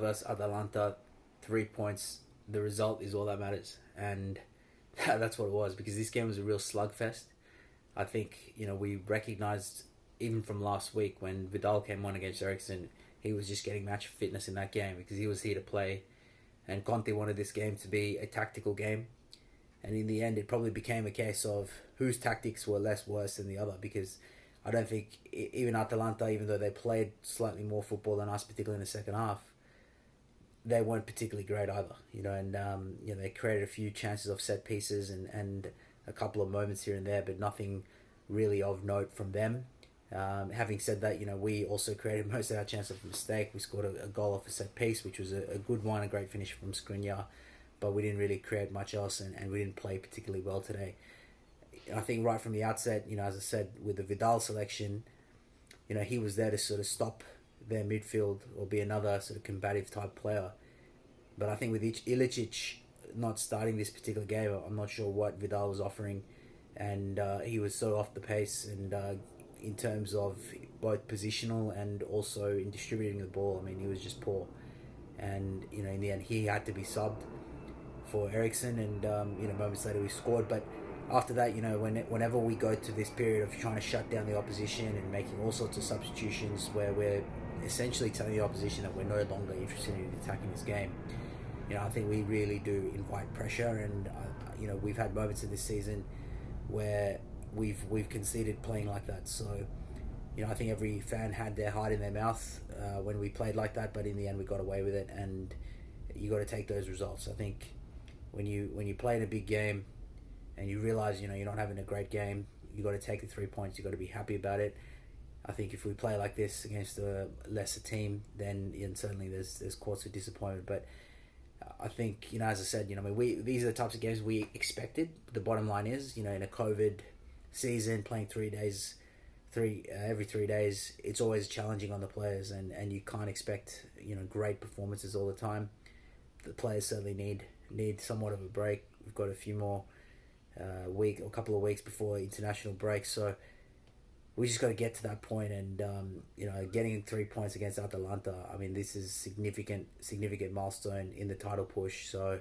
versus Atalanta, 3 points. The result is all that matters, and that's what it was, because this game was a real slugfest. I think we recognised even from last week when Vidal came on against Ericsson, he was just getting match fitness in that game because he was here to play, and Conte wanted this game to be a tactical game. And in the end, it probably became a case of whose tactics were less worse than the other, because I don't think even Atalanta, even though they played slightly more football than us, particularly in the second half, they weren't particularly great either. And they created a few chances of set pieces and a couple of moments here and there, but nothing really of note from them. Having said that, we also created most of our chances of mistake. We scored a goal off a set piece, which was a good one, a great finish from Skriniar, but we didn't really create much else, and we didn't play particularly well today. I think right from the outset, as I said, with the Vidal selection, he was there to sort of stop their midfield or be another sort of combative type player. But I think with Ilicic not starting this particular game, I'm not sure what Vidal was offering, and he was so off the pace, and in terms of both positional and also in distributing the ball, he was just poor. And in the end, he had to be subbed for Ericsson, and moments later we scored. But after that, whenever we go to this period of trying to shut down the opposition and making all sorts of substitutions where we're essentially telling the opposition that we're no longer interested in attacking this game, I think we really do invite pressure. And we've had moments in this season where we've conceded playing like that. So I think every fan had their heart in their mouth when we played like that, but in the end we got away with it, and you got to take those results. I think when you play in a big game and you realize you're not having a great game, you got to take the 3 points. You got to be happy about it. I think if we play like this against a lesser team, then certainly there's cause for disappointment. But I think as I said, these are the types of games we expected. The bottom line is, in a COVID season, playing every 3 days, it's always challenging on the players, and you can't expect great performances all the time. The players certainly need somewhat of a break. We've got a few more couple of weeks before international break, so we just got to get to that point. And getting 3 points against Atalanta, this is significant milestone in the title push. So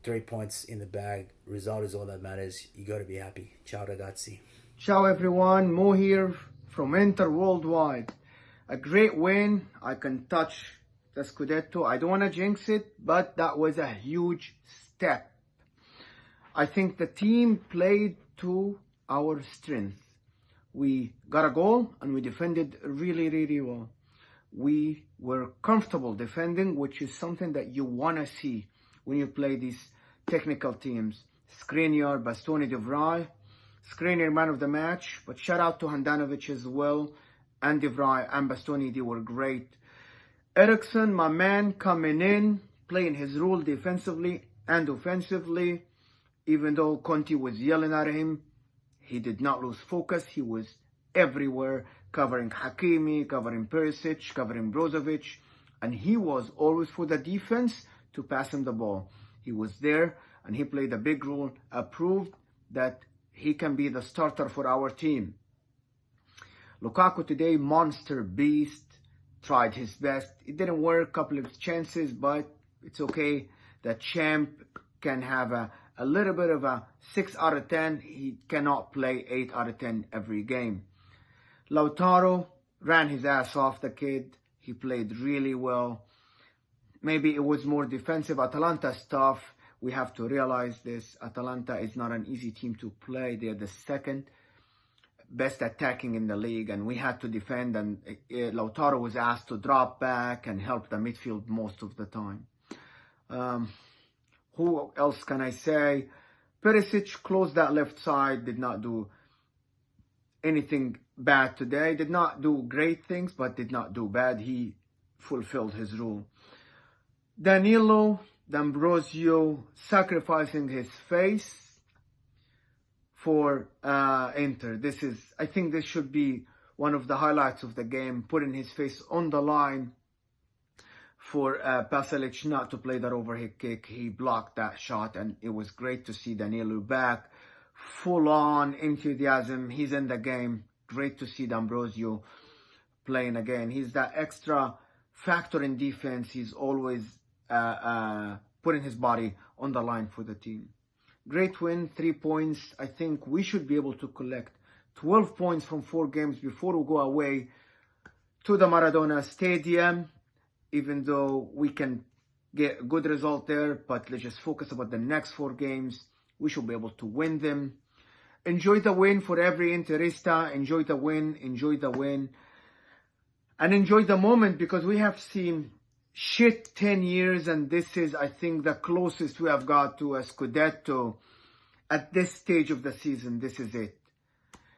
3 points in the bag, result is all that matters. You got to be happy. Ciao ragazzi. Ciao everyone, Mo here from InterWorldwide. A great win. I can touch the Scudetto. I don't want to jinx it, but that was a huge step. I think the team played to our strength. We got a goal and we defended really, really well. We were comfortable defending, which is something that you want to see when you play these technical teams. Skriniar, Bastoni, De Vrij. Skriniar, man of the match, but shout out to Handanovic as well, and De Vrij and Bastoni, they were great. Ericsson, my man, coming in, playing his role defensively and offensively. Even though Conte was yelling at him, he did not lose focus. He was everywhere, covering Hakimi, covering Perisic, covering Brozovic, and he was always for the defense to pass him the ball. He was there, and he played a big role, proved that he can be the starter for our team. Lukaku today, monster beast, tried his best. It didn't work, couple of chances, but it's okay. The champ can have a little bit of a 6 out of 10. He cannot play 8 out of 10 every game. Lautaro ran his ass off, the kid. He played really well. Maybe it was more defensive. Atalanta stuff. We have to realize this. Atalanta is not an easy team to play. They're the second best attacking in the league, and we had to defend, and Lautaro was asked to drop back and help the midfield most of the time. Who else can I say? Perisic closed that left side, did not do anything bad today. Did not do great things, but did not do bad. He fulfilled his role. Danilo D'Ambrosio sacrificing his face for Inter. I think this should be one of the highlights of the game, putting his face on the line for Pasalic not to play that overhead kick. He blocked that shot, and it was great to see Danilo back. Full-on enthusiasm. He's in the game. Great to see D'Ambrosio playing again. He's that extra factor in defense. He's always putting his body on the line for the team. Great win, 3 points. I think we should be able to collect 12 points from 4 games before we go away to the Maradona Stadium, even though we can get a good result there, but let's just focus about the next 4 games. We should be able to win them. Enjoy the win for every Interista. Enjoy the win, and enjoy the moment, because we have seen shit 10 years, and this is, I think, the closest we have got to a Scudetto at this stage of the season. This is it.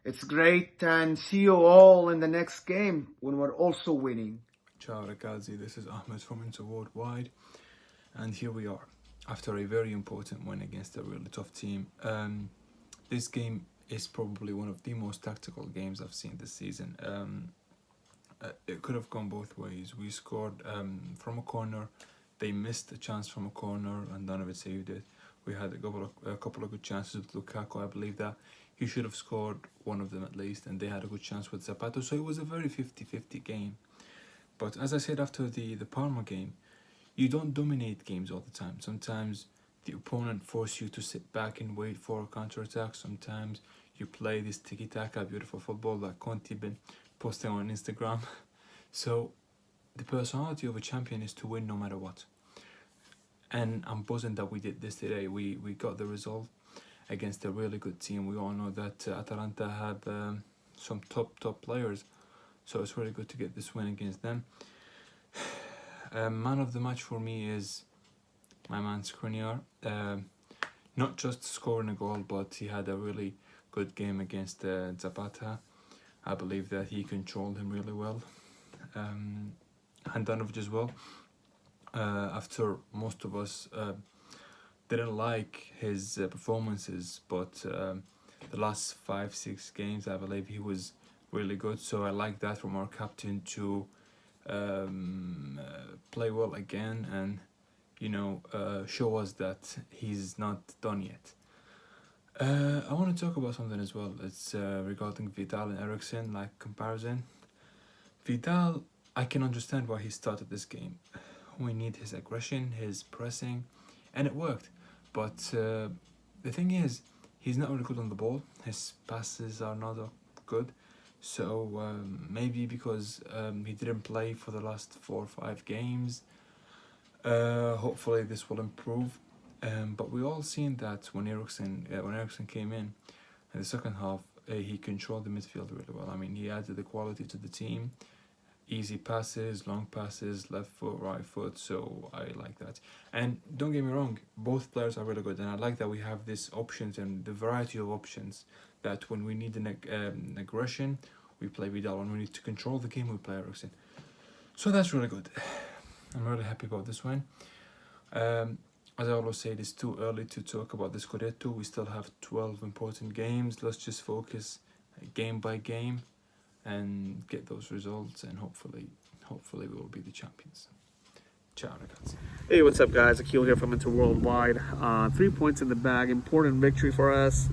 It's great, and see you all in the next game when we're also winning. Ciao ragazzi, this is Ahmed from InterWorldwide, and here we are after a very important win against a really tough team. This game is probably one of the most tactical games I've seen this season. It could have gone both ways. We scored from a corner, they missed a chance from a corner, and none of it saved it. We had a couple of good chances with Lukaku. I believe that he should have scored one of them at least, and they had a good chance with Zapata, so it was a very 50-50 game. But as I said after the Parma game, you don't dominate games all the time. Sometimes the opponent forces you to sit back and wait for a counter-attack. Sometimes you play this tiki-taka, beautiful football that Conte been posting on Instagram. So the personality of a champion is to win no matter what. And I'm buzzing that we did this today. We got the result against a really good team. We all know that Atalanta have some top players. So it's really good to get this win against them. Man of the match for me is my man Skriniar. Not just scoring a goal, but he had a really good game against Zapata. I believe that he controlled him really well. Handanovic as well. After most of us didn't like his performances, but the last 5-6 games I believe he was really good. So I like that from our captain to play well again and show us that he's not done yet. I want to talk about something as well. It's regarding Vidal and Eriksen, like comparison. Vidal, I can understand why he started this game. We need his aggression, his pressing, and it worked. But the thing is, he's not really good on the ball. His passes are not good. So maybe because he didn't play for the last 4 or 5 games, hopefully this will improve. But we all seen that when Eriksen came in the second half, he controlled the midfield really well. I mean, he added the quality to the team. Easy passes, long passes, left foot, right foot, so I like that. And don't get me wrong, both players are really good, and I like that we have these options and the variety of options, that when we need an aggression, we play Vidal. When we need to control the game, we play Eriksen. So that's really good. I'm really happy about this one. As I always say, it's too early to talk about the Scudetto. We still have 12 important games. Let's just focus game by game and get those results, and hopefully we will be the champions. Ciao ragazzi. Hey, what's up guys? Akil here from InterWorldwide. 3 points in the bag, important victory for us.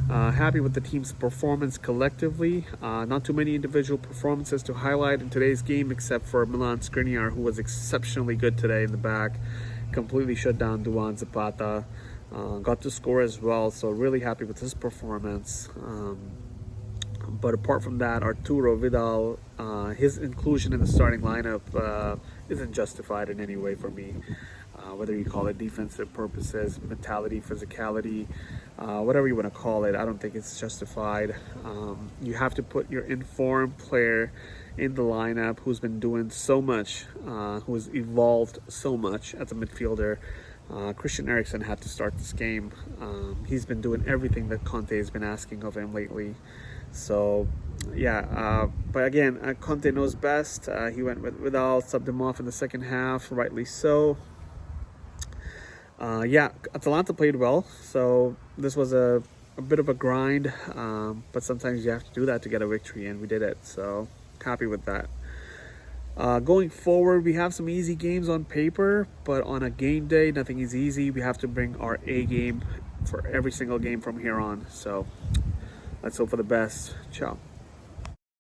Happy with the team's performance collectively. Not too many individual performances to highlight in today's game, except for Milan Skriniar, who was exceptionally good today in the back. Completely shut down Duan Zapata. Got to score as well, so really happy with his performance. But apart from that, Arturo Vidal, his inclusion in the starting lineup isn't justified in any way for me. Whether you call it defensive purposes, mentality, physicality, whatever you want to call it, I don't think it's justified. You have to put your informed player in the lineup who's been doing so much, who's evolved so much as a midfielder. Christian Eriksen had to start this game. He's been doing everything that Conte has been asking of him lately. So, yeah, but again, Conte knows best. He went with Vidal, subbed him off in the second half, rightly so. Yeah, Atalanta played well, so this was a bit of a grind, but sometimes you have to do that to get a victory, and we did it, so happy with that. Going forward, we have some easy games on paper, but on a game day, nothing is easy. We have to bring our A game for every single game from here on, so let's hope for the best. Ciao.